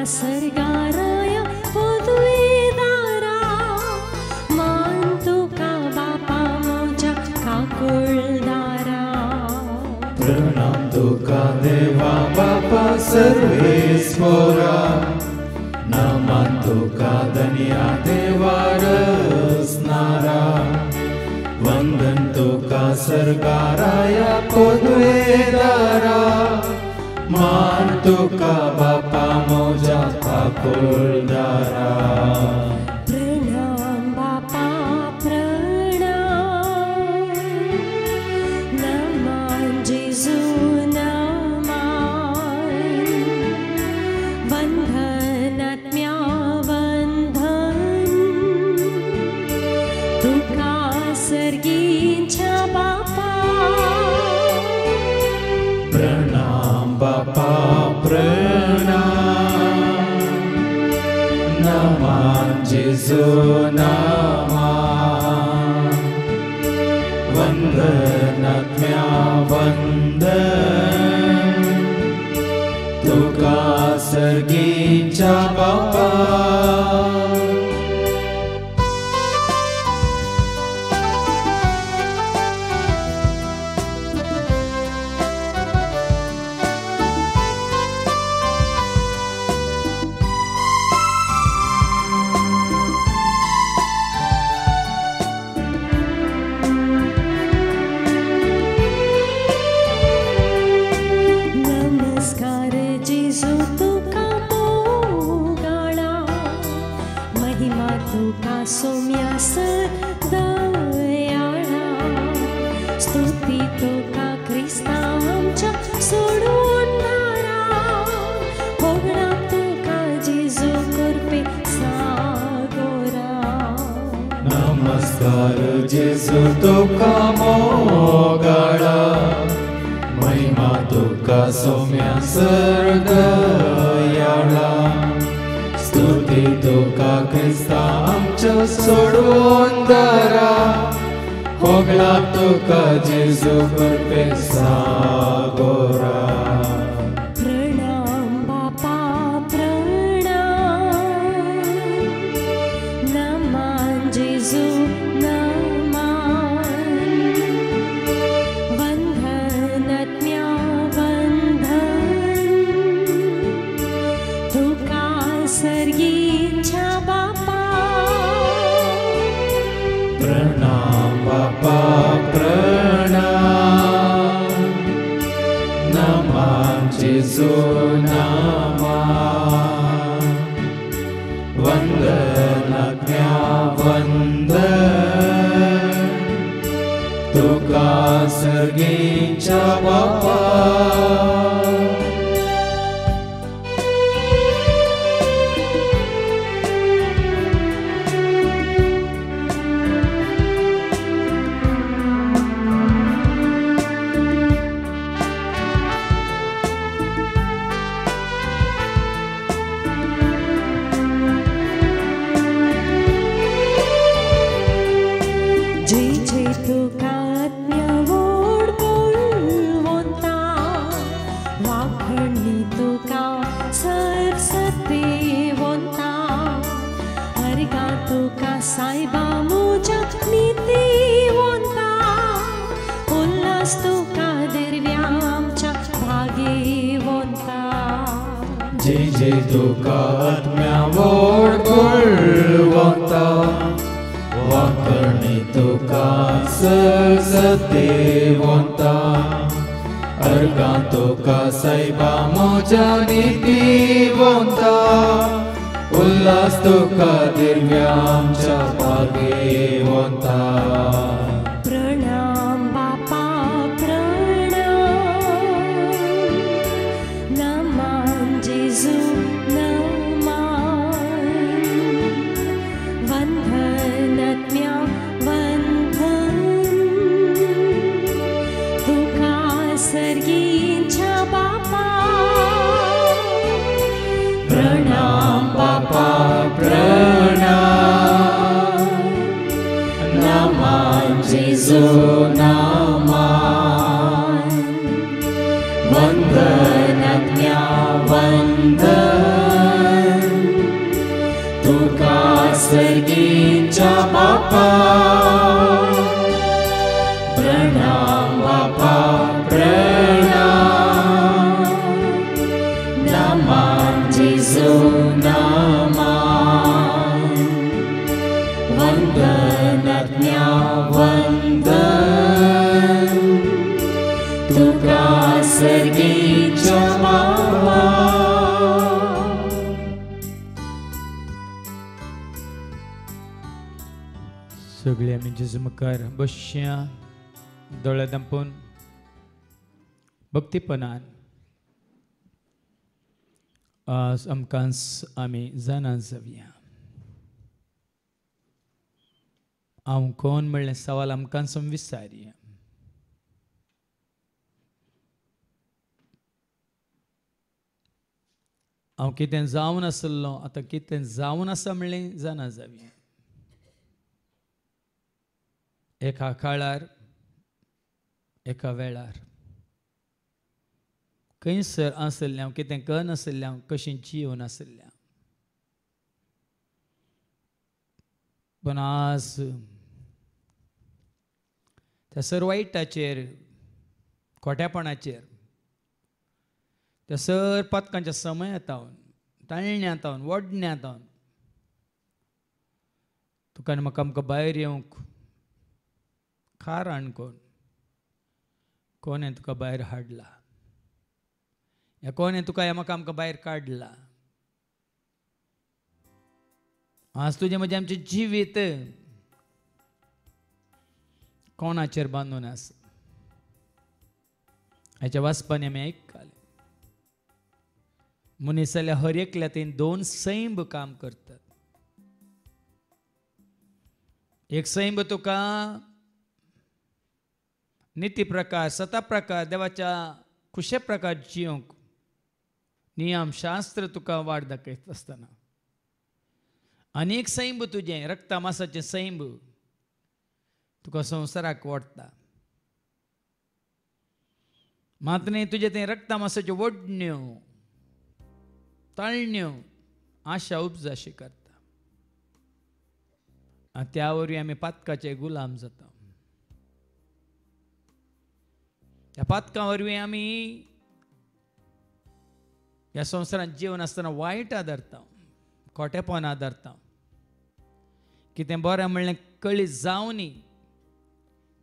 सर्गाराय पदवीदारा मानतुका बापा मोजा काकुळदारा प्रणाम तुका देवा बापा सर्वेश्वरा नमन तुका धन्या देवा रसनारा वंदन तुका सर्गाराया पदवीदारा मान तुका बापा मोजा काकुळदारा प्रणाम बापा प्रणाम नमन जेजू नमन वंदनात्म्या वंदन तुका सर्गींच्या बापा प्रणाम बापा प्रणाम नमन जेजू नमन वंदनात्म्या वंदन तुका सर्गींच्या बापा सौम्या सदयाळा स्तुती तुका ख्रिस्ता आमच्या सोडवणारा होगळा तुका जेजू कृपे सागोरा नमस्कार जेजू तुका मोगाळा महिमा तुका सौम्या सदयाळा स्तुती तुका ख्रिस्ता आमच्या सोडवणारा होगळा तुका जेजू कृपे सागोरा प्रणाम बापा प्रणाम नमन जेजू नमन वंदनात्म्या वंदन तुका सर्गींच्या बापा प्रणाम बापा प्रणाम नमन जेजू नमन वंदनात्म्या वंदन तुका सर्गींच्या बापा जय जय तुका आत्म्या वोड बोलवंता वाखणी तुका सरसतेवंता अर्गा तुका सायबा मोजा नीतिवंता उल्हास तुका दिव्या आमच्या भाग्यवंता जय जय तुका आत्म्या वोड बोलवंता वाखणी तुका सरसतेवंता अर्गा तुका सायबा मोजा नीतिवंता उल्हास तुका दिव्या आमच्या भाग्यवंता प्रणाम बापा प्रणाम नमन जेजू नमन वंदनात्म्या वंदन तुका सर्गींच्या बापा प्रणाम बापा प्रणाम नमन बापा प्रणाम बापा प्रणाम नमन जेजू नमन वंदनाज्ञा वंदन तुका सर्गीच्या बापा. सगळे आमी जेजू मुखार बसया दोळे धांपून भक्तीपणान आज आमकां आमी जाणा जावया. हांव कोण म्हणलें सवाल आमकां विचारया. हांव कितें जावन आसलो आतां कितें जावन आसा म्हणलें जाणा जावया. एका काळार एका वेळार खंयसर आसलें हांव कितें करनासलें हांव कशें जिवन आसलें पण आज त्या सर वायटाचेर खोट्यापणाचेर त्या सर पथकांच्या समयांतावन ताळण्यांतावन वडण्यांतावन तुका आनी म्हाका आमकां भायर येवंक कारण कोणें तुका भायर हाडला या कोणें तुका म्हाका आमकां भायर काडला. आज तुजें म्हजें आमचें जिवीत कोणाचेर बांदून आसा. हाच्या वाचपांनी आमी आयकले मनीस जाल्यार हर एकल्या थंय दोन सैंब काम करतात. एक सैंब तुका निती प्रकार सता प्रकार देवाच्या खुशे प्रकार जियोंक नियम शास्त्र तुका वाट दाखयत आसतना आनी एक सैंब तुजें रक्ता मासाचें सैंब तुका संवसाराक ओडटा. मात न्ही तुजे थंय रक्ता मासाच्यो वडण्यो ताळण्यो आशा उपजाशी करता आनी त्या वरवीं आमी पातकाचे गुलाम जाता. ह्या पातकां वरवीं आमी ह्या संवसारांत जिवन आसतना वायट आदरता खोटेपण आदरता. कितें बरें म्हणलें कळी जावनी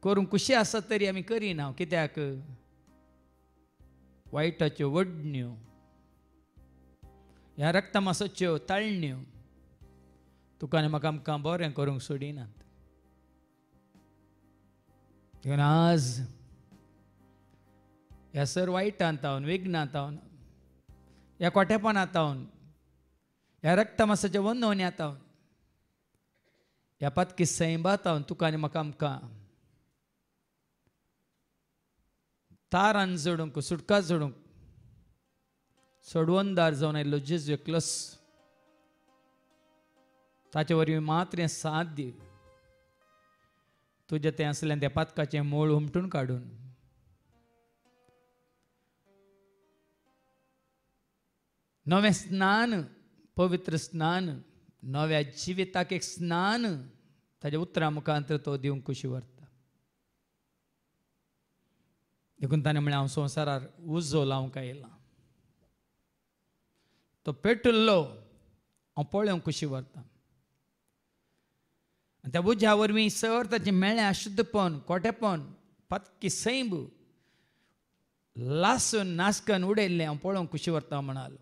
करूंक खुशी आसा तरी आमी करिना. कित्याक वायटाच्यो वडण्यो ह्या रक्ता मासाच्यो ताळण्यो तुका आनी म्हाका आमकां बरें करूंक सोडिनात. आज ह्या सर वायटांत हांव विघ्नांत हांव ह्या खोटेपणांत हांव ह्या रक्ता मासाच्या वंदवण्यांत हांव ह्या पत्की सैंबात हांव तुका आनी म्हाका आमकां तारान जोडूंक सुटका जोडूंक सोडवणदार जावन आयिल्लो जेजू एकलोच ताचे वरवीं मात्र हें साध्य तुजें तें आसलें त्या पातकाचें मोळ उमटून काडून नवें स्नान पवित्र स्नान नव्या जिविताक एक स्नान ताच्या उतरां मुखांतर तो दिवंक खुशी व्हरता. देखून ताणें म्हळें हांव संवसारार उजो लावंक आयलां. तो पेटुल्लो हांव पळोवंक खुशी व्हरता आनी त्या उज्या वरवीं सर ताचें मेळ्ळें अशुद्धपण खोटेपण पत्की सैंब लासून नासकन उडयल्लें हांव पळोवंक खुशी व्हरता म्हणालो.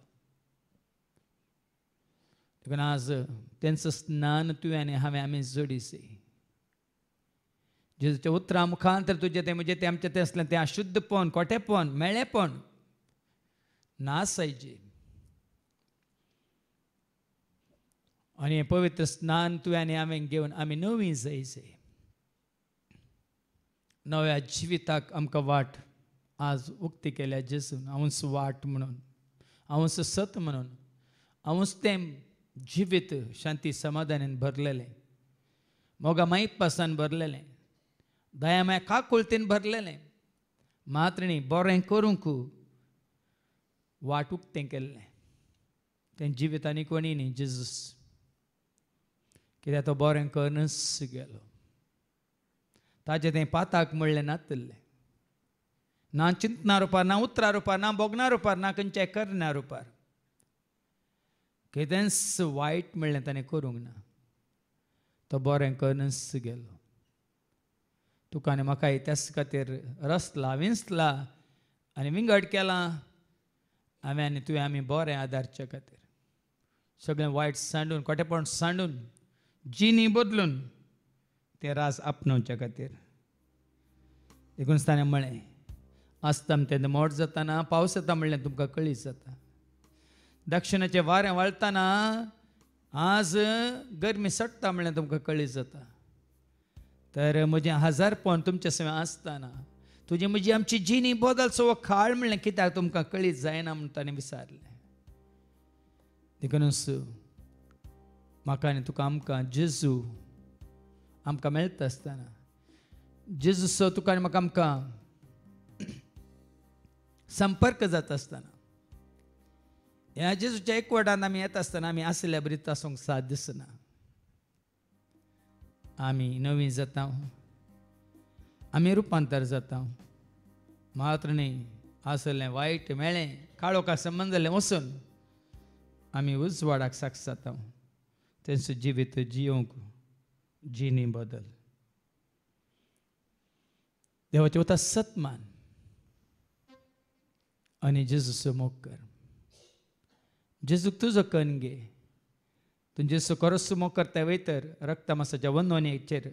देखून आज तेंचो स्नान तुवें आनी हांवें आमी जोडिसे जेजूच्या उतरां मुखांतर तुजें तें म्हणजे तें आमचें तें आसलें तें अशुद्धपण खोटेपण मेळ्ळेपण नास जायचें आनी हें पवित्र स्नान तुवें आनी हांवें घेवन आमी नवीं जायचे नव्या जिविताक आमकां वाट आज उक्ती केल्या जेजून. हांवूच वाट म्हणून हांवूच सत म्हणून हांवूच तें जिवीत शांती समाधानान भरलेलें मोगा माईपासान भरलेलें दया माया काकुळतेन भरलेलें मात्र न्ही बरें करूंक वाट उक्तें केल्लें तें जिवीत आनी कोणी न्ही जेजूस. कित्याक तो बरें करूनच गेलो. ताजे तें पाताक म्हणलें नातलें. ना चिंतना रुपार, ना उतरा रुपार, ना बोगना रुपार, ना खंयच्याय करना रुपार. कितेंच वायट म्हणलें ताणें करूंक ना. तो बरें करूनच गेलो. तुका आनी म्हाका त्याच खातीर रचला, विंचला आनी विंगड केलां हांवें आनी तुवें आमी बरें आदारचे खातीर. सगळें वायट सांडून, खोटेपण सांडून, जिणी बदलून तें रास आपणावचे खातीर. देखून ताणें म्हळें, आसता तेन्ना मोड जाताना पावस येता म्हणलें तुमकां कळीत जाता. दक्षिणाचें वारें वळताना आज गरमी सडटा म्हणलें तुमकां कळीत जाता. तर म्हजें हजारपण तुमचे सगळें आसतना तुजी म्हजी आमची जिणी बदलचो हो खाळ म्हणलें कित्याक तुमकां कळीत जायना म्हूण ताणें विचारलें. देखूनच म्हाका आनी तुका आमकां जेजू आमकां मेळटा आसतना जेजूचो तुका आनी म्हाका आमकां संपर्क जाता आसतना ह्या जेजूच्या एकवटान आमी येता आसतना आमी आसल्या बरी तासूंक साथ दिसना. आमी नवीं जाता, आमी रुपांतर जाता. मात्र न्ही आसलें वायट मेळ्ळें काळोखा संबंद जालें वचून आमी उजवाडाक साक्ष जाता. तेंचो जिवीत जियोंक जिणी बदल. देवाचें वता सतमान आनी जेजूचो मोग कर. जेजूक तुजो कण घे. तूं जेजू खरोच मोग करता वयतर रक्तमासाच्या वंदवणेचेर,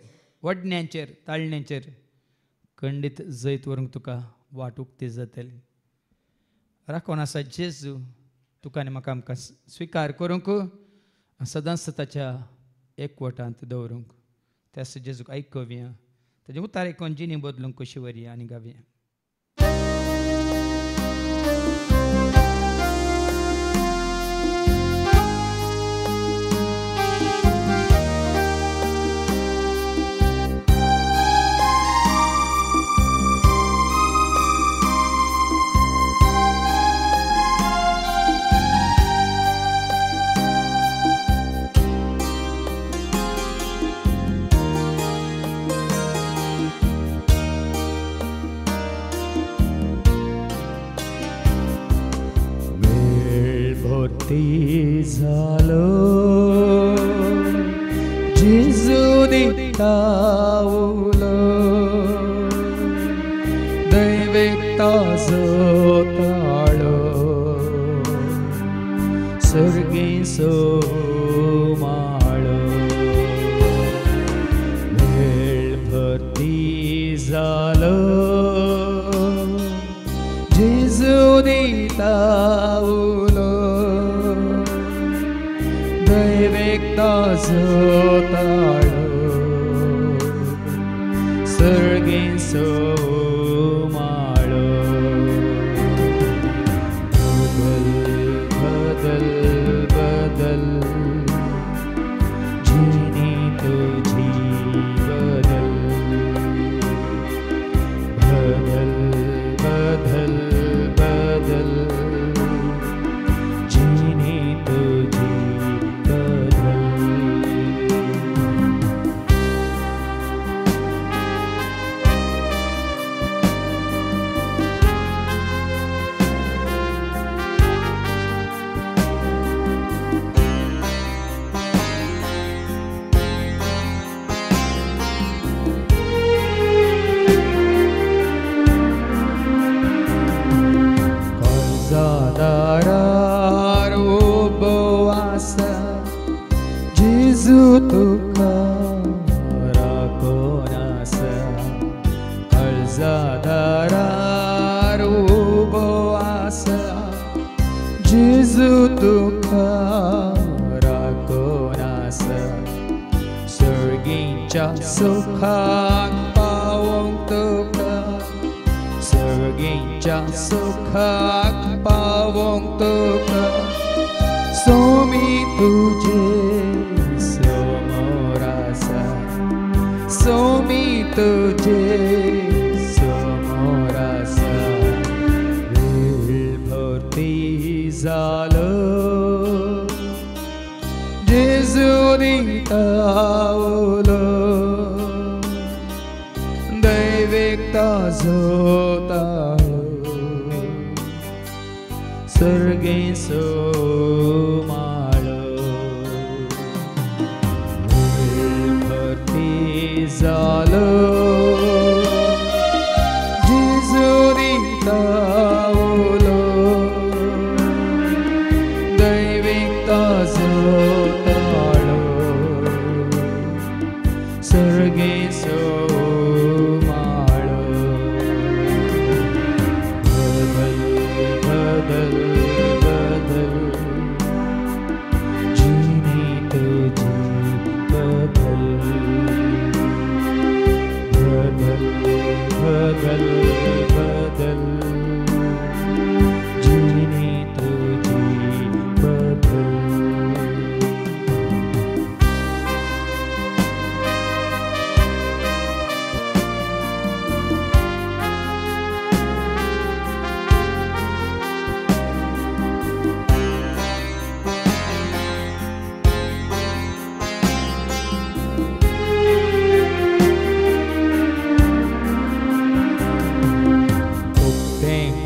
वडण्यांचेर, ताळण्यांचेर खंडीत जैत व्हरूंक तुका वाट उक्ती जातली. राखोन आसा जेजू तुका आनी म्हाका आमकां स्विकार करूंक सदांच ताच्या एकवटांत दवरूंक. त्यास जेजूक आयकव्या, ताजें उतार आयकून जिणी बदलूंक कशी व्हरया आनी गावया. झालो जेजू दितावलो दैवेकता जोताळो सर्गेचो माळो वेळ भरती जालो जेजू दितावलो दैवेकता जोताळो सर्गेचो माळो बदल बदल जिणी तुझी बदल बदल बदल बदल जिणी तुझी बदल. दारार उबो आसा जेजू तुका राखोन आसा. दारार उबो आसा जेजू तुका राखोन आसा. सर्गीच्या सुखाक पावोंक तुका सर्गीच्या सुखाक पावोंक तुका सोमी तुजे समोर आसा. सोमी तुजे समोर आसा. वेळ भरती जालो जेजू दितावलो दैविकता जोताळो सर्गे सोमाळो भरती जालो जेजू दितावलो दैविकता जोताळो सर्गे सोमाळो बदल बदल बदल जीने तुझे बदल बदल बदल बदल जीने तुझे बदल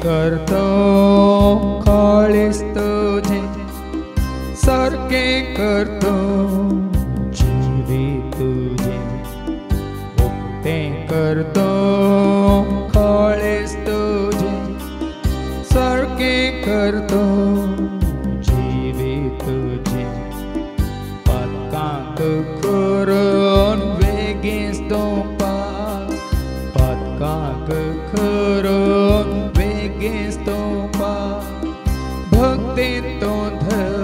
करतो काळीस तुझे सारखे करतो जीवे तुझे उक्ते करतो काळीस तुझे सारखे करतो जीवे तुझे पातकांत करून वेगीस तो पातकांत करून भक्तीन तो धर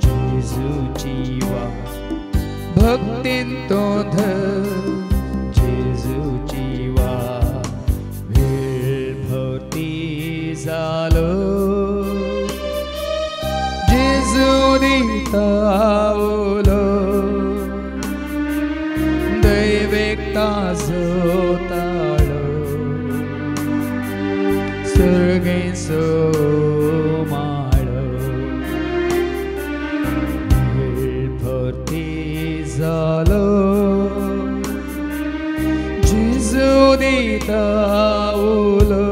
जेजूची वाट भक्तीन तो धर जेजूची वाट वेळ भोवती जालो जेजू दितावलो दैविकता जोताळो सर्गे सोमाळो वेळ भरती जालो जेजू दितावलो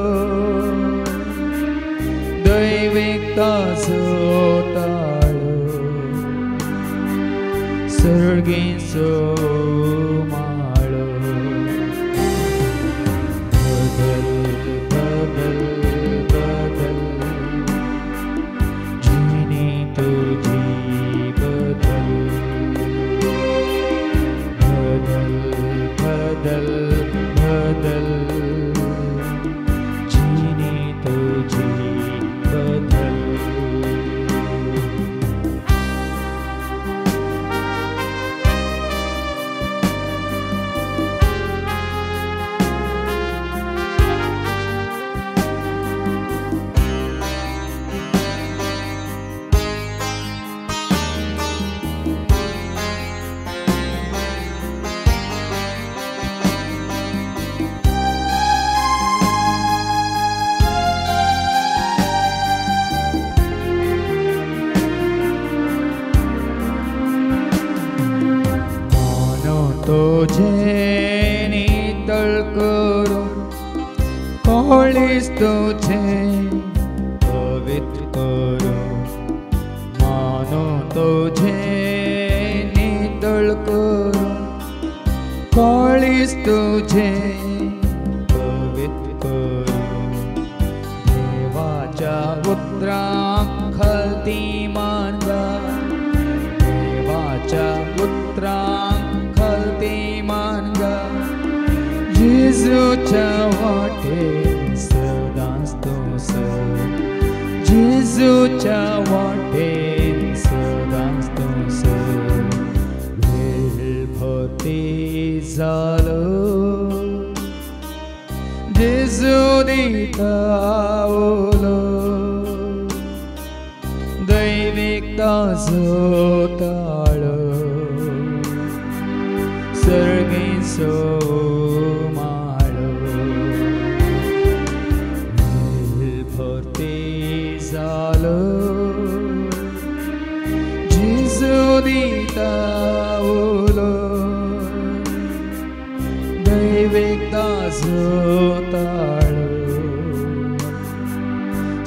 दैविकता जोताळो सर्गे सोमाळो बदल बदल बदल जीने तुझी बदल बदल बदल बदल जीने तुझी बदल तुझे नितळ करून काळीस तुझे पवित्र करून मानो तुझे नितळ करून काळीस तुझे पवित्र करून देवाच्या उतरांक खालती मानगा देवाच्या उतरांक खालती मानगा जेजूच्या वाटेन सदांच तूं सर जेजूच्या वाटेन सदांच तूं सर वेळ भोवती जालो जेजू दितावलो दैविकता जोताळो सर्गे सोमाळो वेळ भोवती जालो जेजू दिता उलो दैविकता जोताळो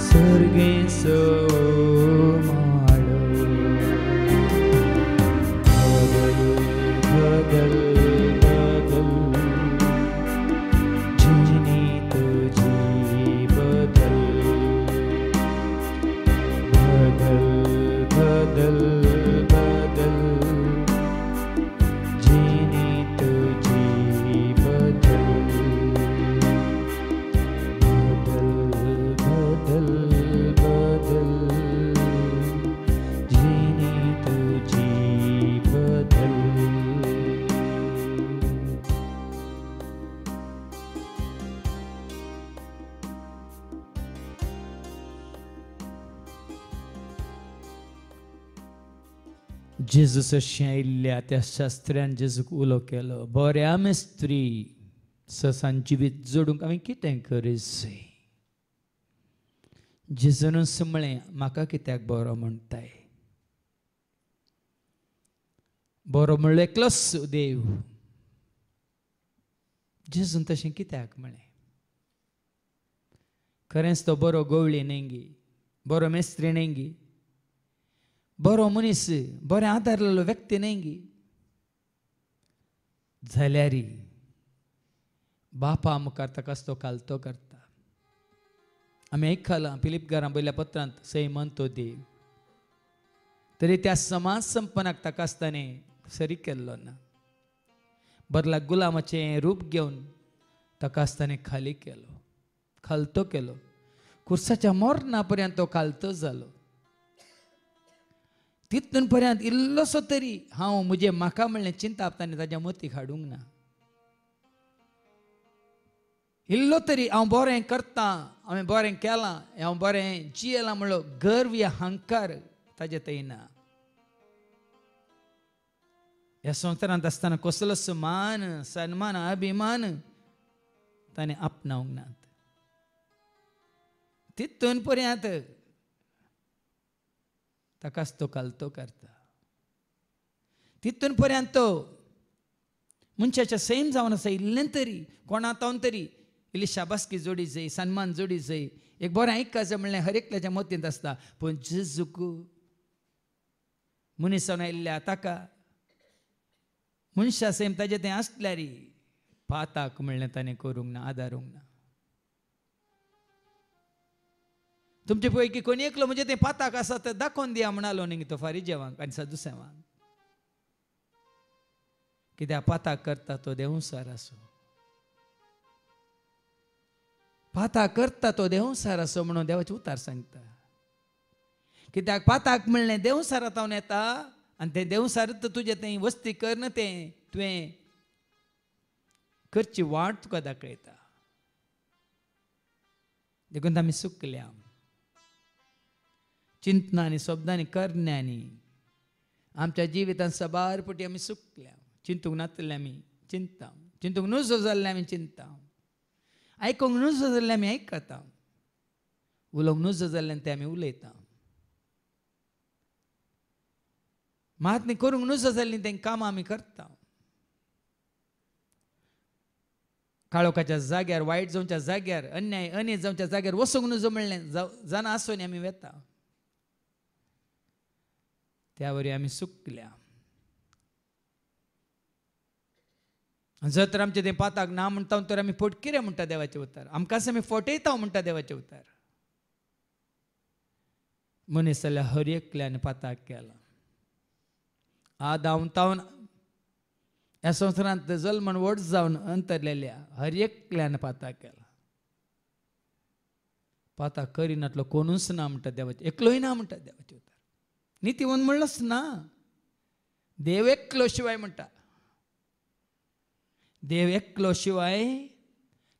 सर्गेचो माळो बदल बदल जिनी तुझी बदल बदल बदल जिनी तुझी बदल बदल बदल जिनी तुझी बदल. जेजूस अशें आयिल्ल्या त्या शास्त्र्यान जेजूक उलो केलो बऱ्या मेस्त्री ससान जिवीत जोडूंक हांवें कितें करीत जेजून म्हळें म्हाका कित्याक बरो म्हणटाय बरो म्हणलो एकलोच देव जेजून तशें कित्याक म्हळें खरेंच तो बरो गवळी नेंगी बरो मेस्त्री नेंगी बरो मनीस बरें आदारलेलो व्यक्ती नेंगी जाल्यार बापा मुखार ताकाच तो कालतो करता आमी आयकलां फिलिपकारां पयल्या पत्रांत सै म्हणतो देव तरी त्या समाज संपन्नाक ताकाच ताणें सरी केल्लो ना बदला गुलामाचें रूप घेवन ताकाच ताणें खाली केलो खालतो केलो कुर्साच्या मोरणा पर्यंत तो खालतो जालो तितून पर्यंत इल्लोसो तरी हांव म्हजें म्हाका म्हणलें चिंता ताणें ताज्या मतीक हाडूंक ना इल्लो तरी हांव बरें करतां हांवें बरें केलां हांव बरें जियेलां म्हणलो गर्व या अहंकार ताजे थंय ना ह्या संवसारांत आसतना कसलोच मान सन्मान अभिमान ताणें आपणावंक ना तितून पर्यंत ताकाच तो कालतो करता तितून पर्यंत तो मनशाच्या सैम जावन आसा इल्लें तरी कोणा तावन तरी इल्ली शाबासकी जोडी जाय सन्मान जोडी जाय एक बरें आयकपाचें म्हणलें हर एकल्याच्या मतींत आसता पूण जेजूक मनीसान आयिल्ल्या ताका मनशा सैम ताजें तें आसल्यार पाताक म्हणलें ताणें करूंक ना आदारूंक ना तुमचे पैकी कोणी एकलो म्हणजे तें पाताक आसा तें दाखोवन दिया म्हणालो न्ही तो फारिजेवांक आनी सदुसेवांक कित्याक पाताक करता तो देवसार आसो पाताक करता तो देवसार आसो म्हणून देवाचे उतार सांगता कित्याक पाताक म्हणलें देवसारांत येता आनी तें देवसार तुजें तें वस्ती करना तें तुवें करची वाट तुका दाखयता देखून आमी सुकल्या चिंतनांनी शब्दांनी करण्यांनी आमच्या जिवितांत सबारपटी आमी सुकल्या चिंतूंक नासले आमी चिंता चिंतूंक नजो जाल्ले आमी चिंता आयकूंक नजो जाल्ले आमी आयकता उलोवंक नजो जाल्ल्यान तें आमी उलयता महात्मी करूंक नजो जाल्लीं तें कामां आमी करता काळोखाच्या जाग्यार वायट जावच्या जाग्यार अन्याय अनेज जावच्या जाग्यार वचूंक नजो म्हणलें जाणा आसोनी आमी वेता त्या वरी आमी सुकल्या जर तर आमचें तें पाताक ना म्हणटा तर आमी फट कितें म्हणटा देवाचें उतार आमकां आमी फटयता म्हणटा देवाचें उतार मनीस जाल्यार हर एकल्यान पाताक केला आदावन तावन ह्या संवसारांत जल्मन व्हड जावन अंतरलेल्या हर एकल्यान पाताक केला पाताक करिनातलो कोणूच ना म्हणटा देवाचें एकलोय ना म्हणटा देवाचें उतार नितीवन म्हणलोच ना देव एकलो शिवाय म्हणटा देव एकलो शिवाय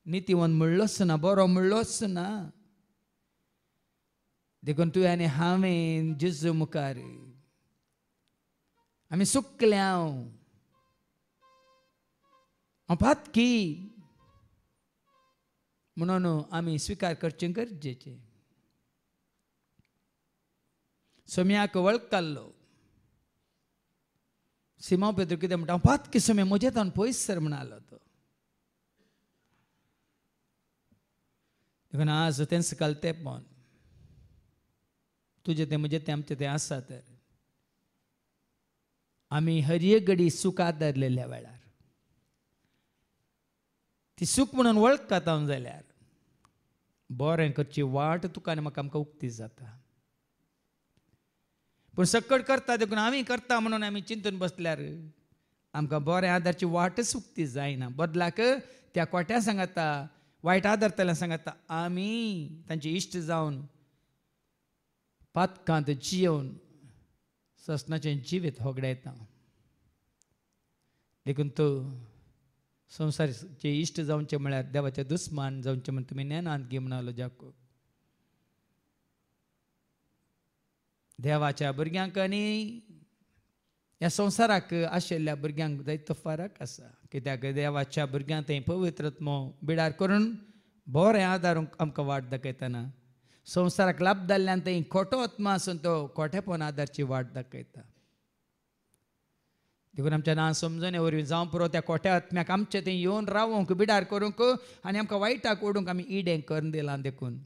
नितीवन म्हणलोच ना बरो म्हणलोच ना देखून तुवें आनी हांवें जेजू मुखार आमी सुकल्या हांव पातकी म्हणून आमी स्विकार करचें गरजेचें सोम्याक वळखलो सिमोन पेद्रू कितें म्हणटा, हांव पात किसो म्हजे तावन पयस सर म्हणालो तो. देखून आज तेंच कळटेपण तुजें तें म्हजें तें आमचें तें आसा. तर आमी हर एक घडी सुखात धरलेल्या वेळार ती सूख म्हणून वळखतात हांव जाल्यार बरें करची वाट तुका आनी म्हाका आमकां उक्ती जाता. पूण सकट करता देखून आमी करता म्हणून आमी चिंतून बसल्यार आमकां बरें आदारची वाटच उक्ती जायना. बदलाक त्या कोट्या सांगता, वायट आदारतल्या सांगता, आमी तांचे इश्ट जावन पातकांत जियोवन ससनाचें जिवीत होगडायता. देखून तो संवसाराचे इश्ट जावचे म्हळ्यार देवाचे दुस्मान जावचे म्हण तुमी नेनांत घे म्हणालो जाकोब. देवाच्या भुरग्यांक आनी ह्या संवसाराक आशिल्ल्या भुरग्यांक जायतो फरक आसा. कित्याक देवाच्या भुरग्यांक थंय पवित्रत्मो बिडार करून बरें आदारूंक आमकां वाट दाखयतना, संवसाराक लाभ जाल्ल्यान थंय खोटो आत्मा आसून तो खोटेपण आदारची वाट दाखयता. देखून आमच्या ना समजून वरवीं जावं पुरो त्या खोट्या आत्म्याक आमचे थंय येवन रावूंक बिडार करूंक आनी आमकां वायटाक ओडूंक आमी इडें करून दिलां. देखून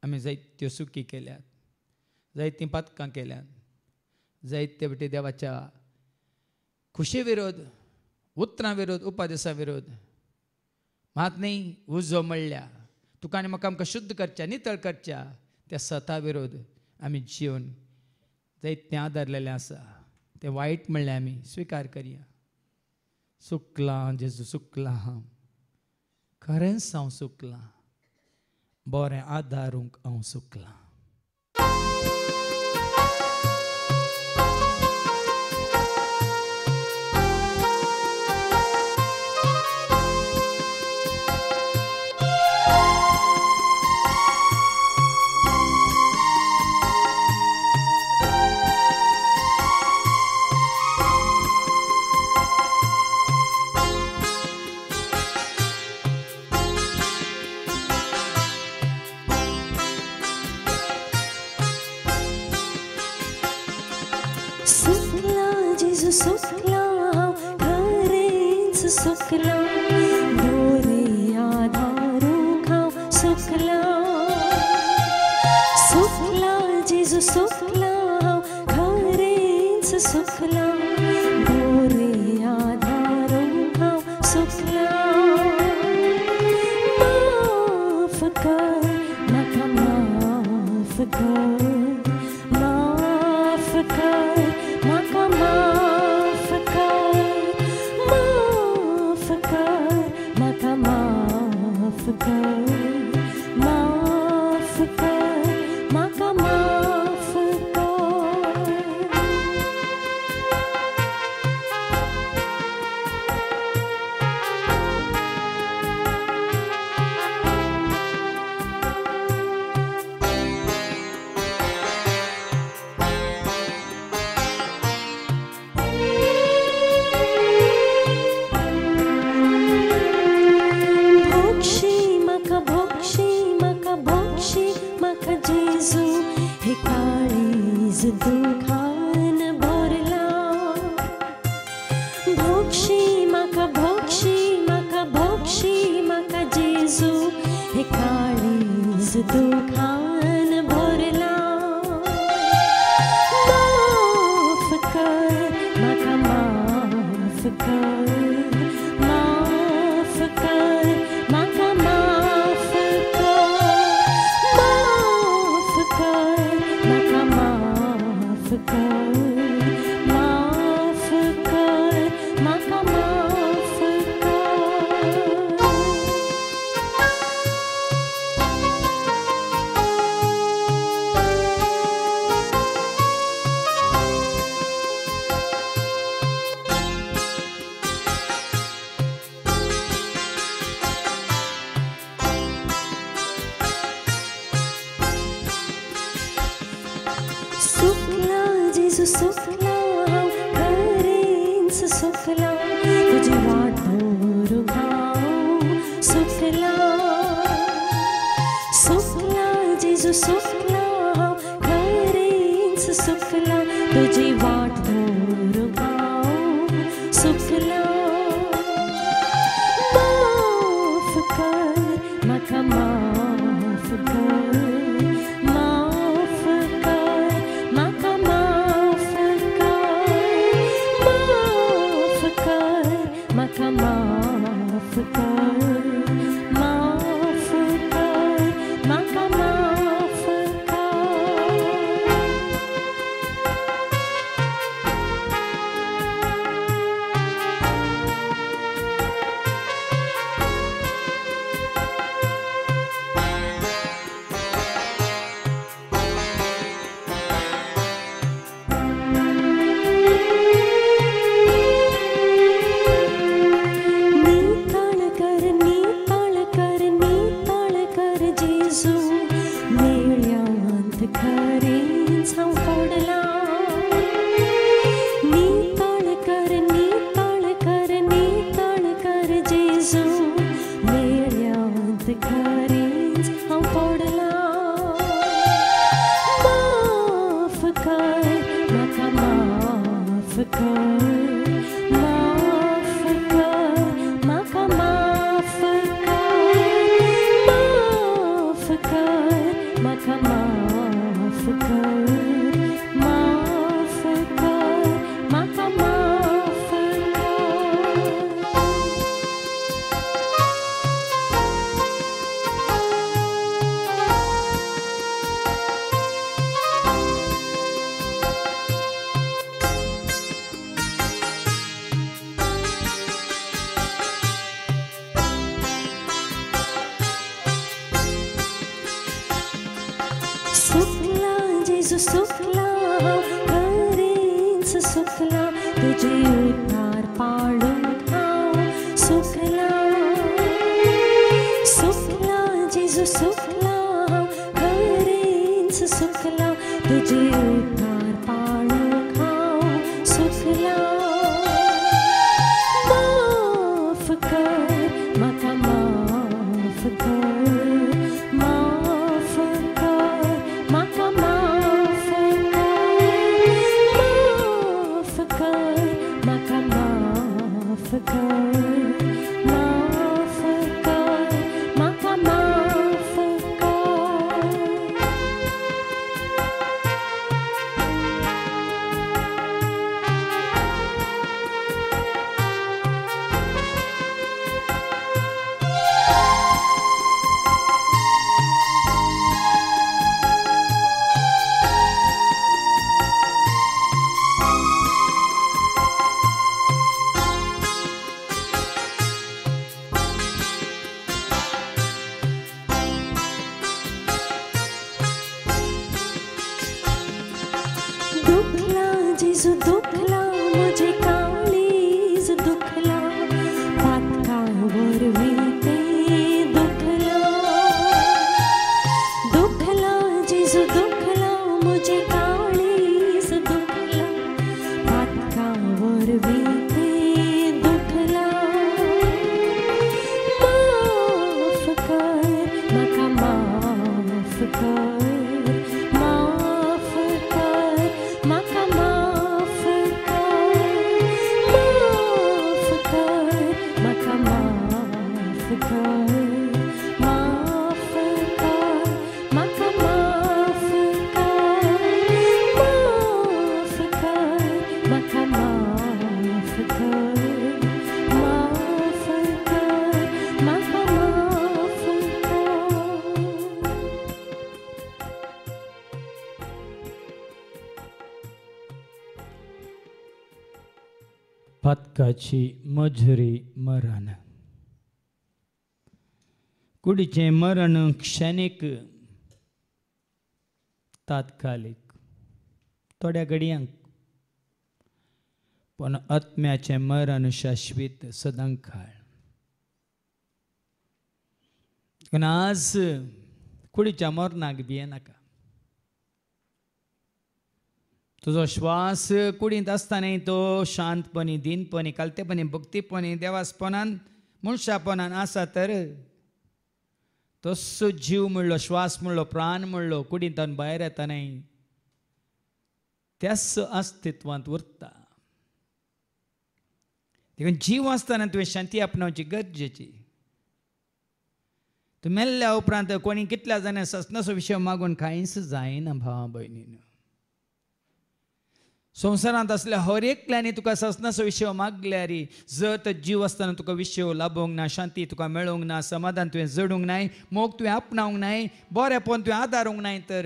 आमी जायत्यो चुकी केल्यात, जायतीं पातकां केल्यात, जायते फावटी देवाच्या खुशे विरोध, उतरां विरोध, उपादेसा विरोध, मात न्ही उजो म्हणल्या तुका आनी म्हाका आमकां शुद्ध करच्या, नितळ करच्या, त्या सता विरोध आमी जिवन जायतें आदारलेलें आसा. तें वायट म्हणलें आमी स्विकार करया. सुकलां जेजू सुकलां, हांव खरेंच हांव सुकलां, बरें आदारूंक हांव सुकलां. तुझी वाट धरून हांव म्हाका माफ कर, माफ कर, म्हाका माफ कर, माफ कर, म्हाका माफ कर, माफ कर, म्हाका माफ कर. सुकला जेजू सुकला, बरेंच सुकला, तुझे उद्धार पाळूंक हांव सुकला. सुकला जेजू सुकला, बरेंच सुकला, तुझे उद्धार पाळूंक हांव सुकला. माफ कर, म्हाका माफ कर, माफ कर, म्हाका माफ कर, माफ कर, म्हाका माफ कर, माफ कर, म्हाका माफ कर. दुखला जेजू दुखला, मुझे काळीज दुखला, पातकावर वीते दुखला. दुखला जेजू दुखला, मुझे काळीज दुखला, पातकावर वीते दुखला. माफ कर, म्हाका माफ कर, माफ कर, म्हाका माफ कर, माफ कर, म्हाका माफ कर, माफ कर, म्हाका माफ कर, माफ कर, म्हाका माफ कर, माफ कर, म्हाका माफ कर. पातकाची मजुरी मरण. कुडीचे मरण क्षणिक, तात्कालिक, थोड्या घडयांक, पण आत्म्याचे मरण शाश्वत सदांकाळ. पण आज कुडीच्या मरणाक भियेनाका. तुझो श्वास कुडींत आसतना तो शांतपणी, दिनपणी, कालतेपणी, भक्तीपणी, देवासपणान, मनशापणान आसा तर तसो जीव म्हणलो, श्वास म्हणलो, प्राण म्हणलो कुडींतान भायर येताना त्याच अस्तित्वांत उरता. देखून जीव आसतना तुवें शांती आपणावची गरजेची. तूं मेल्ल्या उपरांत कोणी कितल्या जाणां ससनाचो विशय मागून कांयच जायना भावा भयणीन. संवसारांत असल्या हर एकल्यानी तुका ससनाचो विशय मागल्यार जर जीव आसतना तुका विशय लाभोंक ना, शांती तुका मेळोंक ना, समाधान तुवें जडूंक नाय, मोग तुवें आपणावंक नाय, बरेंपण तुवें आदारूंक नाय, तर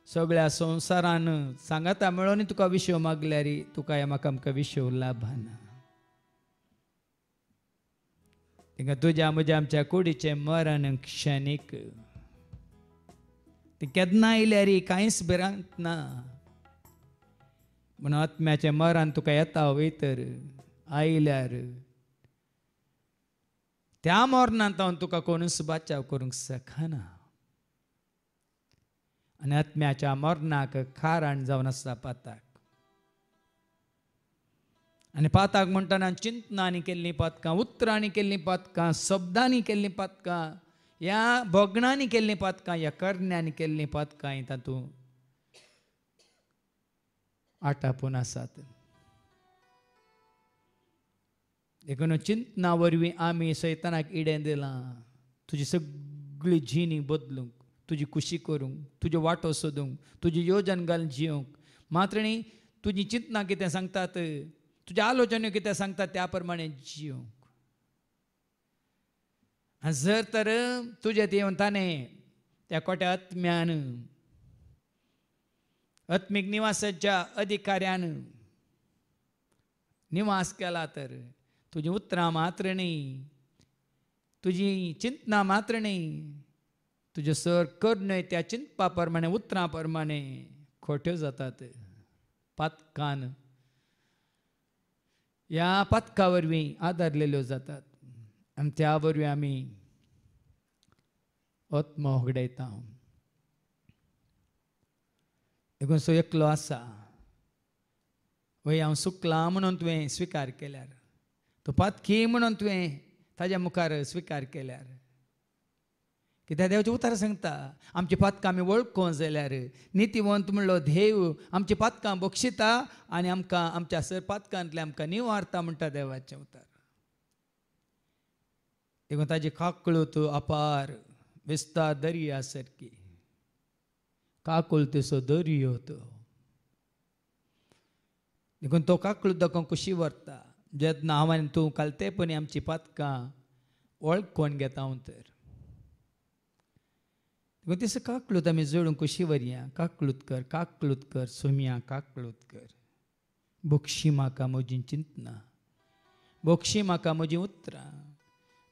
सगळ्या संवसारान सांगाता मेळोन तुका विशय मागल्यार तुका ह्या म्हाका आमकां विशय लाभना. तिका तुज्या म्हज्या आमच्या कुडीचें मरण क्षणीक. तें केन्ना आयल्यार कांयच भिरांत ना. म्हणून आत्म्याचें मरण तुका येता वयतर आयल्यार त्या मरणांत तुका कोणूच बचाव करूंक शकना. आनी आत्म्याच्या मरणाक कारण जावन आसा पाताक. आनी पाताक म्हणटना चिंतनांनी केल्लीं पातकां, उतरांनी केल्लीं पातकां, शब्दांनी केल्लीं पातकां, ह्या भोगणांनी केल्लीं पातकां, ह्या करण्यांनी केल्लीं पातकां तातूंत आटापून आसात. देखून चिंतना वरवीं आमी सैतानाक इडें दिलां तुजी सगळी जिणी बदलूंक, तुजी खुशी करूंक, तुजो वाटो सोदूंक, तुजी योजन घालून जियोंक. मात्र न्ही तुजी चिंतना कितें सांगतात, तुज्या आलोचन्यो कितें सांगतात त्या प्रमाणे जियोंक. आनी जर तर तुजे येवन ताणें त्या कोट्या आत्म्यान, आत्मीक निवासाच्या अधिकाऱ्यान निवास केला तर तुजी उतरां मात्र न्ही, तुजी चिंतना मात्र न्ही, तुजे सर करण्यो त्या चिंतपा प्रमाणे उतरां प्रमाणे खोट्यो जातात. पातकान ह्या पातका वरवीं आदारलेल्यो जातात आनी त्या वरवीं आमी आत्मो होगडयता. देखून सो एकलो आसा वय हांव सुकलां म्हणून तुवें स्विकार केल्यार, तो पातकी म्हणून तुवें ताज्या मुखार स्विकार केल्यार, कित्याक देवाचें उतर सांगता आमची पातकां आमी वळखूं जाल्यार नितीवंत म्हणलो देव आमची पातकां बक्षिता आनी आमकां आमच्या सर पातकांतले आमकां निवारता म्हणटा देवाचें उतर. देखून ताजी काकळूत अपार विस्तार दर्या सारकी, काकुळते सो दर्यो तो. देखून तो काकळूत दाखोवन कशी व्हरता जेन्ना हांव आनी तूं कालतेपणी आमची पातकां वळखून घेता हांव तर. देखून तिसो काकळूत आमी जोडून कशी व्हरया. काकळूत कर, काकळूत कर, सोम्या काकळूत कर. बक्षी म्हाका म्हजी चिंतना, बक्षी म्हाका म्हजी उतरां,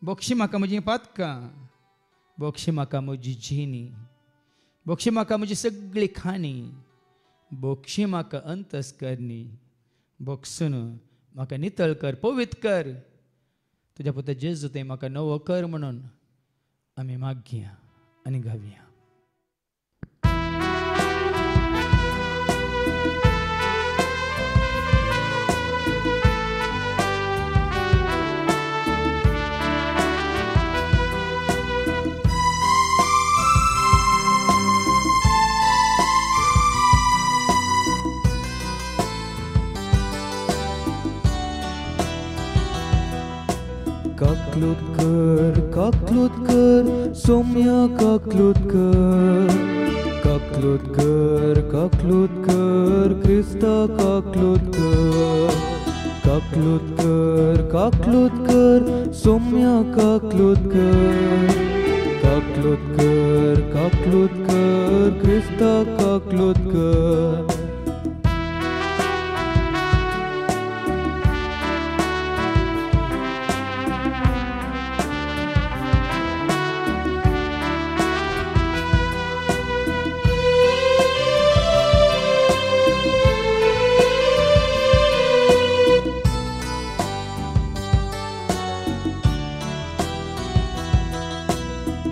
बक्षी म्हाका म्हजी पातकां, बक्षी म्हाका म्हजी जिणी, बक्षी म्हाका म्हजी सगळी खाणी, बक्षी म्हाका अंतस्करणी, बक्षून म्हाका नितळ कर, पवित्र कर. तुज्या पुता जेजू तें म्हाका नवो कर म्हणून आमी मागया आनी गावया. काकलूत कर, सोम्या काकलूत कर, काकलूत कर, काकलूत कर, क्रिस्ता काकलूत कर, काकलूत कर, काकलूत कर, सोम्या काकलूत कर, काकलूत कर, काकलूत कर, क्रिस्ता काकलूत कर.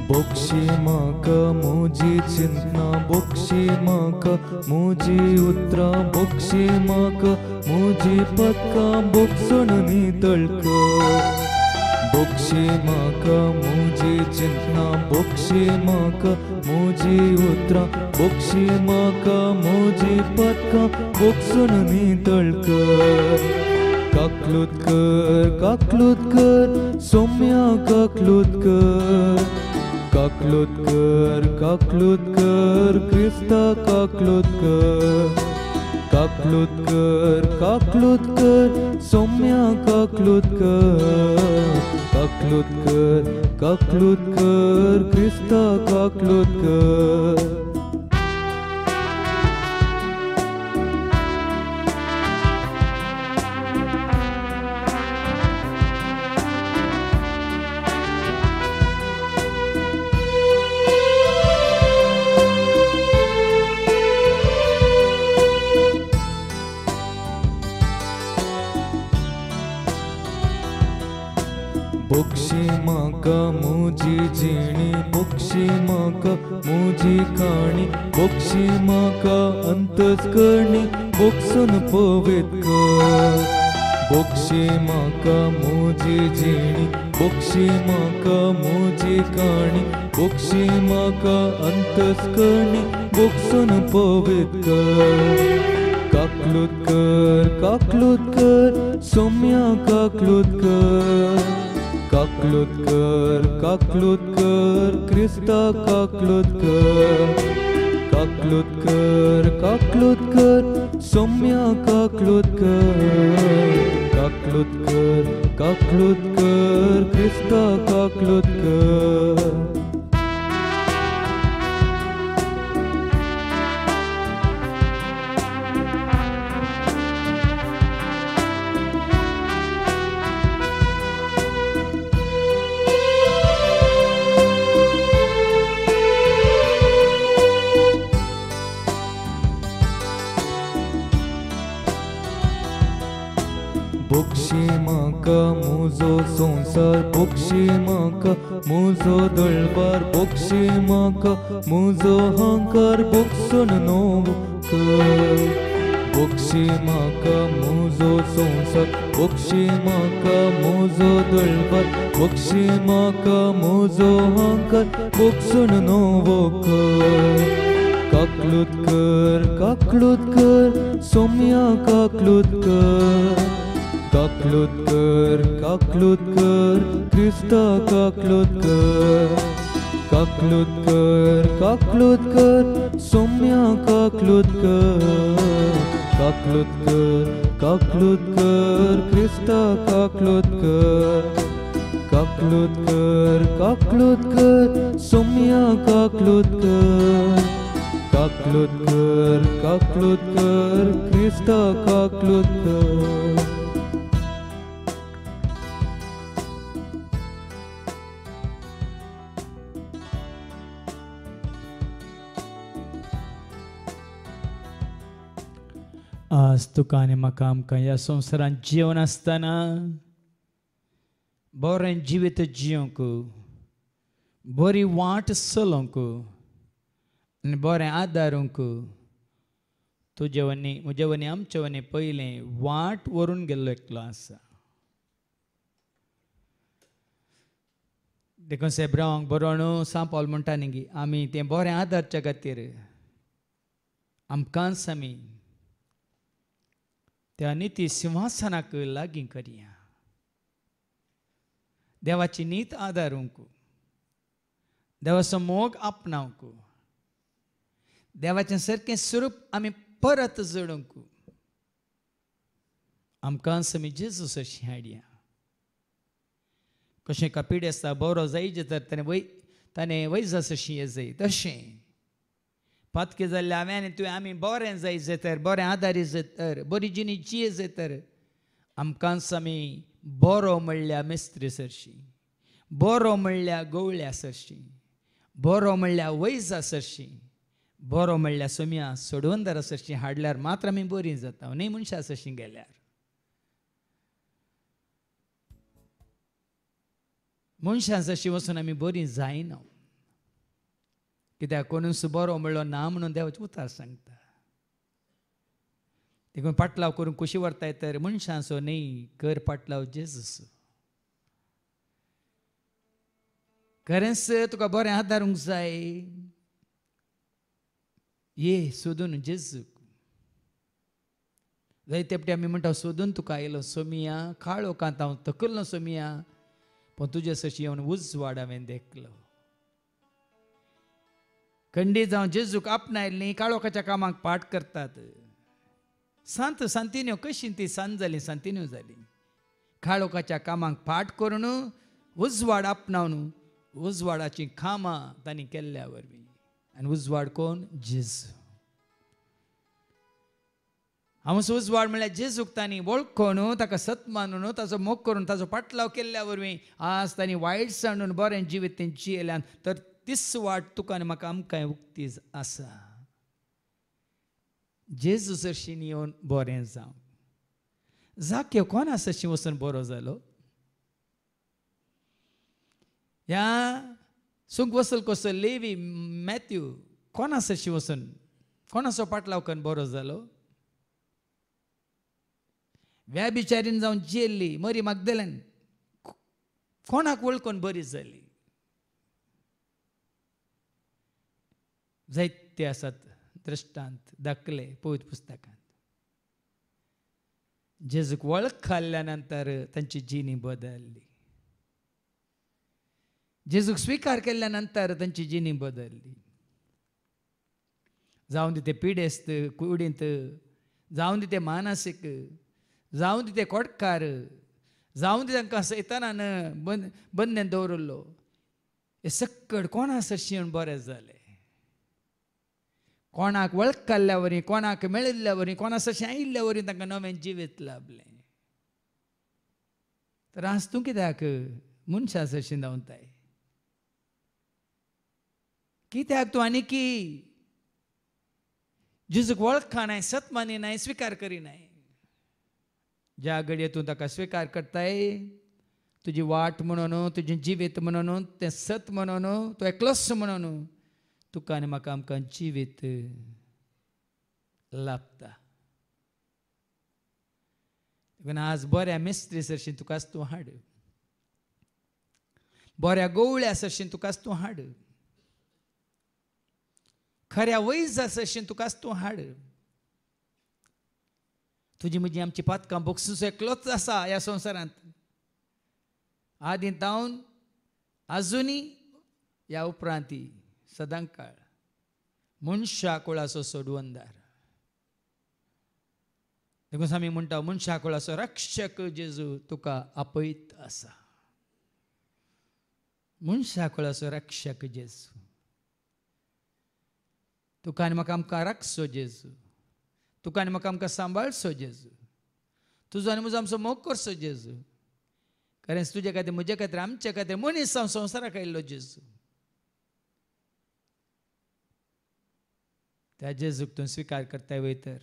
बक्षी म्हाका म्हजी चिंतना, बक्षी म्हाका म्हजी उतरां, बक्षी म्हाका म्हजी पातकां बक्षून नितळ कर. बक्षी म्हाका म्हजी चिंतना, बक्षी म्हाका म्हजी उतरां, बक्षी म्हाका म्हजी पातकां बक्षून नितळ कर. काकलूत कर, काकलूत कर, सोम्या काकलूत कर, काकलूत कर, काकलूत कर, क्रिस्ता काकलूत कर, काकलूत कर, काकलूत कर, सोम्या काकलूत कर, काकलूत कर, काकलूत कर, क्रिस्ता काकलूत कर. बक्षी म्हाका म्हजी जिणी, बक्षी म्हाका म्हजी खाणी, बक्षी म्हाका अंतस्करणी बक्षून पवित्र कर. बक्षी म्हाका म्हजी जिणी, बक्षी म्हाका म्हजी खाणी, बक्षी म्हाका अंतस्करणी बक्षून पवित्र कर. काकलुतकर काकलुतकर सौम्या काकलुतकर काकलुतकर काकलुतकर क्रिस्ता काकलुतकर काकलुतकर काकलुतकर सौम्या काकलुतकर काकलुतकर काकलुतकर क्रिस्ता काकलुतकर बक्षी म्हाका म्हजो संसार बक्षी म्हाका म्हजो दळबार बक्षी म्हाका म्हजो अहंकार बक्षून नवो कर बक्षी म्हाका म्हजो संसार बक्षी म्हाका म्हजो दळबार बक्षी म्हाका म्हजो अहंकार बक्षून नवो कर काकलुतकर काकलुतकर सौम्या काकलुतकर काकलुतकर काकलुतकर क्रिस्ता काकलुतकर काकलुतकर काकलुतकर सौम्या काकलुतकर काकलुतकर काकलुतकर क्रिस्ता काकलुतकर काकलुतकर काकलुतकर सौम्या काकलुतकर काकलुतकर काकलुतकर क्रिस्ता काकलुतकर आज तुका आनी म्हाका आमकां ह्या संवसारांत जिवन आसतना बरें जिवीत जियोंक बरी वाट चलोवंक आनी बरें आदारूंक तुजे वनी म्हजे वनी आमचे वनी पयलें वाट व्हरून गेल्लो एकलो आसा. देखून सेब्रांक बरोवणो सा पॉल म्हणटा न्ही आमी तें बरें आदारच्या खातीर आमकांच आमी त्या निती सिंहासनाक लागीं करया. देवाची नीत आदारूंक देवाचो मोग आपणावंक देवाचें सारकें स्वरूप आमी परत जोडूंक आमकांच आमी जेजूस अशी हाडया. कशें कापीड आसता बरो जायचे तर ताणें वैजस अशी हे जाय तशें पातके जाल्ले हांवें आनी तुवें आमी बरें जायचें तर बरें आदारी तर बरी जिणी जिये तर आमकांच आमी बरो म्हणल्या मेस्त्री सरशी बरो म्हणल्या गवळ्या सरशी बरो म्हणल्या वैजा सरशी बरो म्हणल्या सोम्या सोडवंदरा सरशी हाडल्यार मात्र आमी बरीं जाता न्ही मनशां सरशी गेल्यार मनशां सरशी वचून आमी बरीं जायना. कित्याक कोणूच बरो म्हणलो ना म्हणून देवाचें उतार सांगता. देखून पाटलाव करून कशी व्हरताय तर मनशांचो न्ही कर पाटलाव जेजूस. खरेंच तुका बरें आदारूंक जाय ये सोदून जेजूक. जायते फावटी आमी म्हणटा सोदून तुका आयलो सोमिया काळो कांत हांव तकलो सोमिया पण तुजे सशी येवन उजवाड हांवें देखलो. खंडी जावं जेजूक आपणायल्लीं काळोखाच्या कामाक पाठ करतात. सांत सांतिन्यो कशी ती सांत जाली सांतिन्यो जाली. काळोखाच्या कामाक पाठ करून उजवाड आपणावन उजवाडाची कामां तांणी केल्ल्या वरवीं आनी उजवाड कोण जेजू. हांव उजवाड म्हळ्यार जेजूक तांणी वळखून ताका सत मानून ताचो मोग करून ताचो पाटलाव केल्ल्या वरवीं आज तांणी वायट सांडून बरें जिवीत तें जियेल्यान तर तीच वाट तुका आनी म्हाका आमकांय उक्ती आसा. जेजू सरशीन येवन बरें जावं. जाक्यो कोण सरशी वचून बरो जालो. ह्या सुंक वसल कसो लेवी मॅथ्यू कोणा सरशी वचून कोणाचो पाटलाव करून बरो जालो. व्याबिचारीन जावन जियेल्ली मरी मागदलेन कोणाक वळखून बरी जाली. जायते आसात दृश्टांत दाखले पवित्र पुस्तकांत. जेजूक वळख खाल्ल्यानंतर त्यांची जिणी बदलली. जेजूक स्वीकार केल्यानंतर त्यांची जिणी बदलली. जाऊन ते पिडेस्त कुडींत, जाऊन ते मानसीक, जाऊन ते कोडकार, जाऊन तांकां सैतानान बंदन दवरलो, हे सक्कड कोणा सरशीण बरें जालें. कोणाक वळख काडल्या वरी, कोणाक मेळिल्ल्या वरी, कोणा सरशी आयिल्ल्या वरी तांकां नवें जिवीत लाभलें. तर आज तूं कित्याक मनशा सरशी धांवताय? कित्याक तूं आनीकी जेजूक वळखानाय, सत मानिनाय, स्वीकार करिनाय? ज्या घडये तूं ताका स्वीकार करताय, तुजी वाट म्हणून, तुजें जिवीत म्हणून, तें सत म्हणून, तो एकलोच म्हणून तुका आनी म्हाका आमकां जिवीत लाभता. आज बऱ्या मेस्त्री सरशी तुकाच तूं हाड, बऱ्या गवळ्या सरशी तुकाच तूं हाड, खऱ्या वैजा सरशी तुकाच तूं हाड. तुजी म्हजी आमची पातकां बोगसूस एकलोच आसा ह्या संवसारांत. आदीं तावन आजुनी ह्या उपरांती सदां काळ मनशा कुळाचो सोडवंदार. देखून आमी म्हणटा मनशा कुळाचो रक्षक जेजू तुका आपयत आसा. मनशा कुळाचो रक्षक जेजू तुका आनी म्हाका आमकां राखचो जेजू, तुका आनी म्हाका आमकां सांबाळचो जेजू, तुजो आनी म्हजो आमचो मोग करचो जेजू. खरेंच तुजे खातीर, म्हजे खातीर, आमचे खातीर मनीस हांव संवसाराक आयिल्लो जेजू. त्या जेजूक तूं स्वीकार करताय वयतर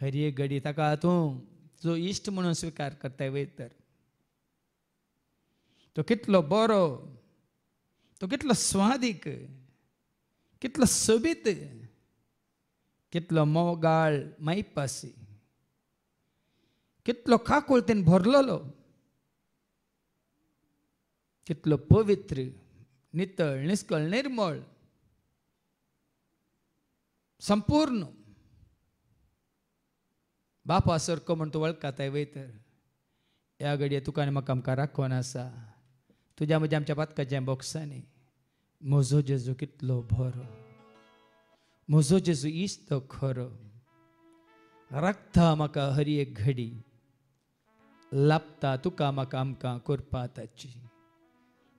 हर एक घडी ताका तूं जो इश्ट म्हणून स्वीकार करताय वयतर तो कितलो बरो, तो कितलो स्वादीक, कितलो सोबीत, कितलो मोगाळ मायपासी, कितलो काकुळतेन भरलेलो, कितलो पवित्र, नितळ, निस्कळ, निर्मळ, संपूर्ण बापा सारको म्हण तूं वळखताय वयतर ह्या घडये तुका आनी म्हाका आमकां राखोन आसा. तुज्या म्हज्या आमच्या पातकाच्या बॉक्सांनी म्हजो जेजू कितलो बरो, म्हजो जेजू इश्ट खरो, राखता म्हाका हर एक घडी, लाभता तुका म्हाका आमकां करपा ताची.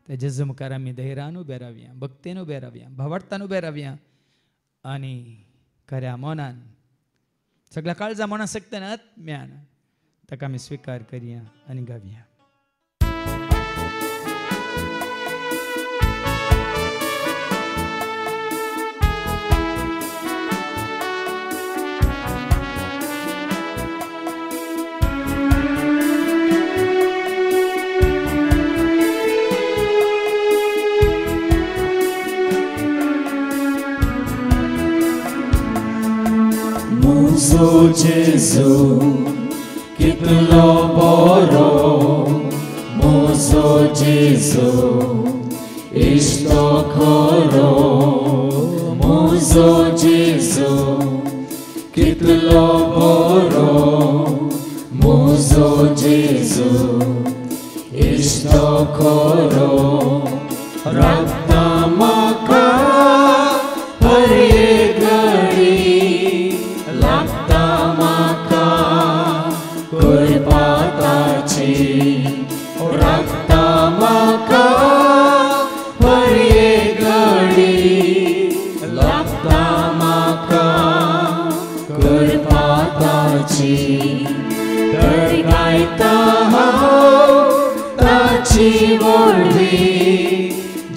त्या जेजू मुखार आमी धैर्यान उबे रावया, भक्तेन उबे रावया, भावार्थान उबे रावया आनी खऱ्या मनान, सगळ्या काळजा मना सकतेन आत्म्यान ताका आमी स्वीकार करया आनी गावया. Mozo Jezu, kitlo boro, Mozo Jezu, ishto khoro, Mozo Jezu, kitlo boro, Mozo Jezu, ishto khoro, rakta maka hari gadi. लागता म्हाका करपाताची, राखता म्हाका हर एक घडी, लागता म्हाका करपाताची. तर गायता हांव ताची वळवी,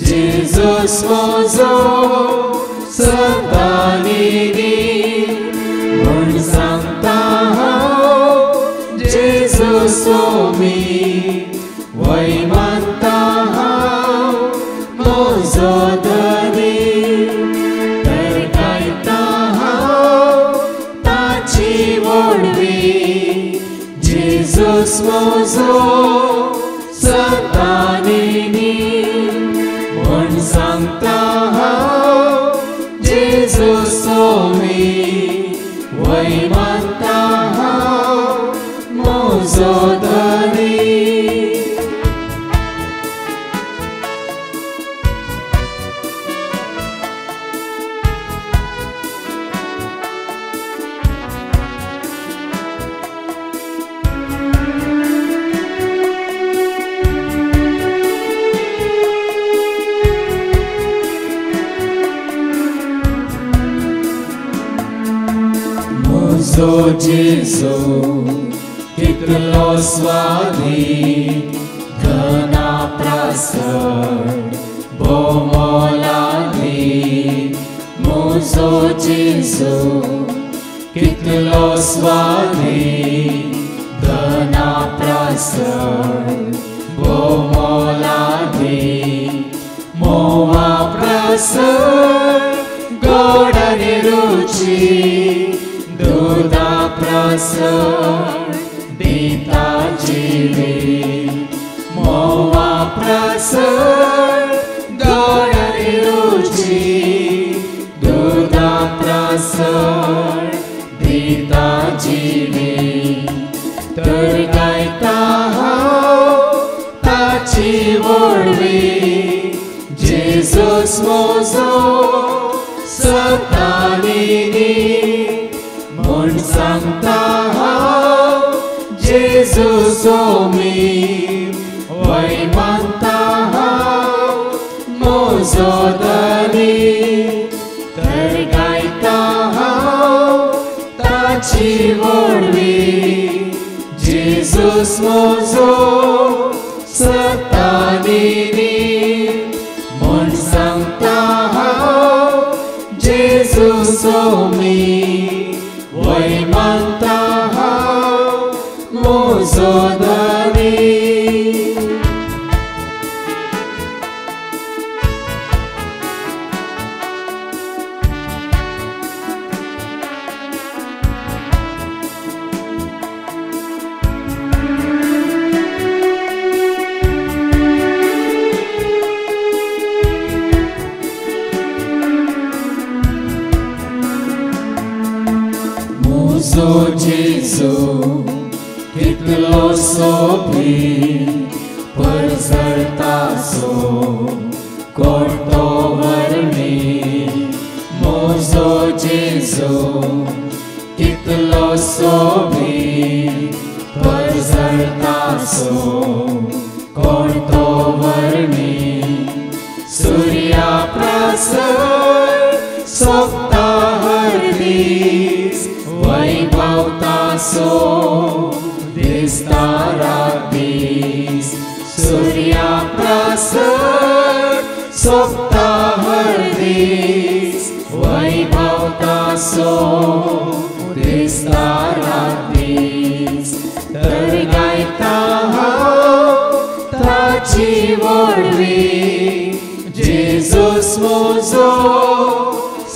जेजूस म्हजो सदां म्हण सांगता हांव जेजूस मी, वय मानता हांव म्हजो धनी. तर गायता हांव ताची वळवी, जेजूस म्हजो सदां म्हण सांगता हांव जेजूस मी, वय म्हजो जेजू कितलो स्वादीक धना प्रसड बोमोलादीक म्हजो जेजू कितलो स्वादीक धना प्रसड बोमोलादीक मोवा प्रसड गोड आनी रुची दुदा प्रसड दिता जिवीत मोवा प्रसड गोड आनी रुची दुदा प्रसड दिता जिवीत तर गायता हांव ताची व्हडवी जेजूस म्हजो सतानिनी म्हूण सांगता हांव जेजूचो मी वय मानता हांव म्हजो धनी तर गायता हांव ताची व्हडवी जेजूस म्हजो सतानिनी म्हूण सांगता हांव जेजूचो मी वय मानता हांव म्हजो धनी म्हजो जेजू कितलो सोबी परजळटा सो कोण तो वर्णी म्हजो जेजू कितलो सोबी परजळटा सो कोण तो वर्णी सूर्या प्रसड सोंपता हरदीस वैभवता सो दिसता रातीस सूर्या प्रसड सोंपता हरदीस वैभवता सो दिसता रातीस तर गायता हांव ताची व्हडवी जेजूस म्हजो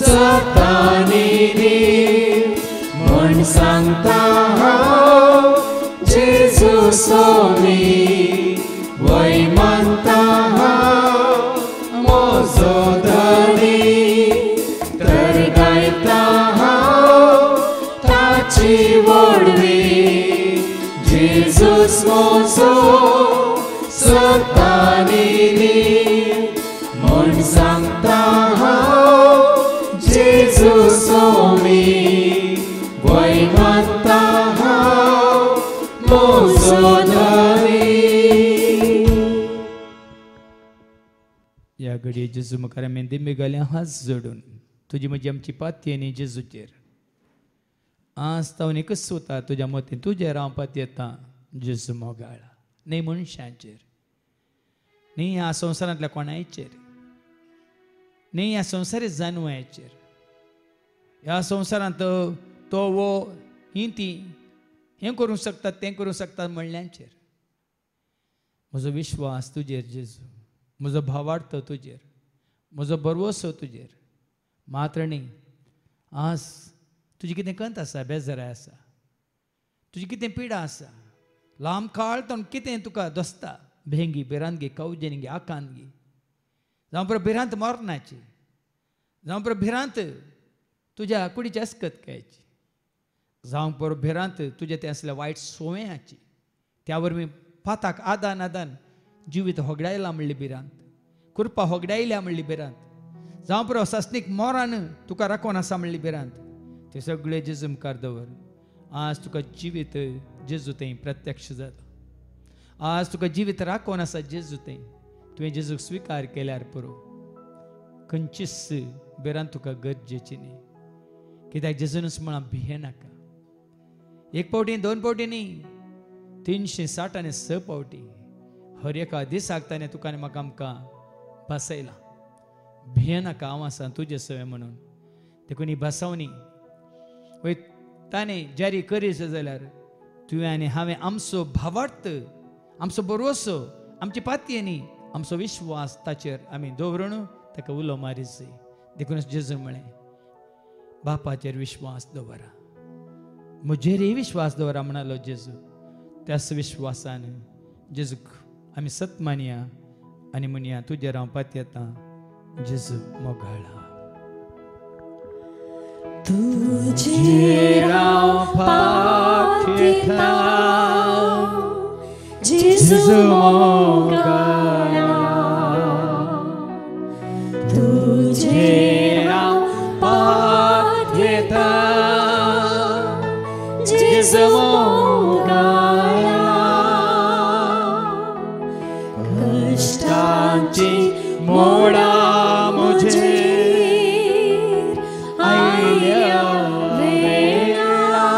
सतानिनी म्हूण सांगता हांव जेजूचो मी वय मानता हांव म्हजो धनी तर गायता हांव ताची व्हडवी जेजूस म्हजो सतानिनी म्हूण सांगता हांव जेजूचो मी वय मानता हांव म्हजो धनी या घडये जेजू मुखार आमी दिमे घाल्या हात जोडून तुजी म्हजी आमची पातये न्ही जेजूचेर आज तावन एकच सोता तुज्या मतीन तुजेर रावपात येता जेजू मोगाळ न्ही मनशांचेर न्ही ह्या संवसारांतल्या कोणायचेर न्ही ह्या संवसारी जानवायचेर ह्या संवसारांत तो वो ही ती हें करूंक शकतात तें करूंक शकतात म्हणल्यांचेर म्हजो विश्वास तुजेर जेजू म्हजो भावार्थ तुजेर म्हजो बरवसो तुजेर मात्र न्ही आज तुजी कितें कंत आसा बेजाराय आसा तुजी कितें पिडा आसा लांब काळ तो कितें तुका दोस्ता भेंगी बिरांतगी कवजेनगी आकांतगी जावं बरो भिरांत मरणाची जावं बरो भिरांत तुज्या कुडीच्या अस्कतकायची जावं बरो भिरांत तुज्या तें असल्या वायट सोय्याची त्या वरवीं पाताक आदान आदान जिवीत होगडायला म्हणली भिरांत कुरपा होगडायल्या म्हणली भिरांत जावं बरो सस्नीक मोरान तुका राखोन आसा म्हणली भिरांत ते सगळे जेजू मुखार दवर आज तुका जिवीत जेजू थंय प्रत्यक्ष जाता आज तुका जिवीत राखोन आसा जेजू थंय तुवें जेजूक स्विकार केल्यार पुरो खंयचीच भिरांत तुका गरजेची न्ही कित्याक जेजूनच म्हळां भिये नाका एक पावटी 2 पावटी न्ही 366 पावटी हर एका दिसाक ताणें तुका आनी म्हाका आमकां बसयला भियेनाका हांव आसा तुजे सवय म्हणून देखून ही बसवणी वय ताणें जारी करीत जाल्यार तुवें आनी हांवें आमचो भावार्थ आमचो भरवोसो आमची पातये न्ही आमचो विश्वास ताचेर आमी दवरून ताका उलो मारीत जाय देखूनच जेजू म्हळें बापाचेर विश्वास दवरा म्हजेरय विश्वास दवरा म्हणालो जेजू त्याच विश्वासान जेजूक आमी सत मानया आनी म्हणया तुजेर हांव पातयेता जेजू मोगाळा तुजेर हांव पातयेता जेजू मोगाळा तुजेर हांव पातयेता जेजू मोगाळा कश्टांची मोडा मुझे आयल्या वेळा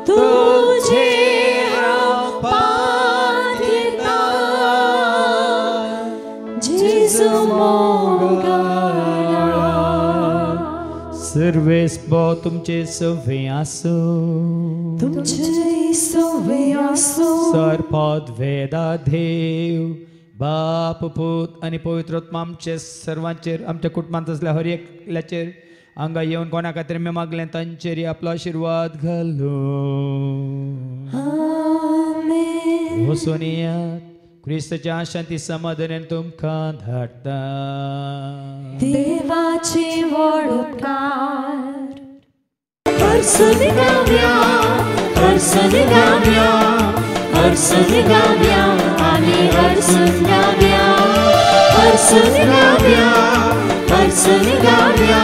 तुझेर हांव पातयेता जेजू मोगाळा सर्वेस भोव तुमचे सवे आसो तुमचे सवे आसो सर्पद वेदा देव बाप पूत आनी पवित्र आत्मा आमचे सर्वांचेर आमच्या कुटुंबांत असल्या हर एकल्याचेर हांगा येवन कोणा खातीर आमी मागलें तांचेर आपलो आशिर्वाद घालो आमेन वचून येयात क्रिस्ताच्या शांती समाधानान तुमकां धाडटा देवाचे वळकार हर्षद गाव्या हर्षद गाव्या हर्षद गाव्या आमी हर्षद गाव्या हर्षद गाव्या हर्षद गाव्या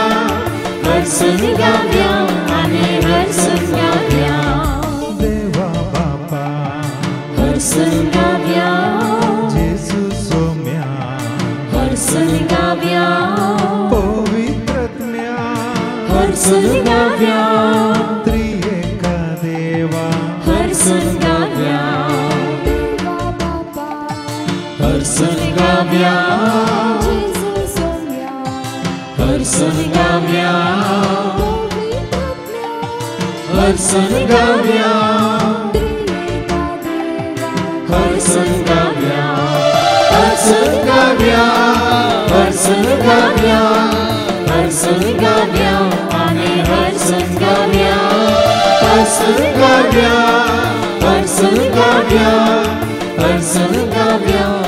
हर्षद गाव्या आमी हर्षद गाव्या देवा बापा हर्षद गाव्या जेजू सोम्या हर्षद गाव्या पवित्रज्ञा हर्षद गाव्या त्रिएका देवा हर्षद गाव्या हर्षद गाव्या हर्षद गाव्या हर्षद गाव्या हर्षद गाव्या हर्षद गाव्या हर्षद गाव्या हर्षद गाव्या आमी हर्षद गाव्या हर्षद गाव्या हर्षद गाव्या हर्षद गाव्या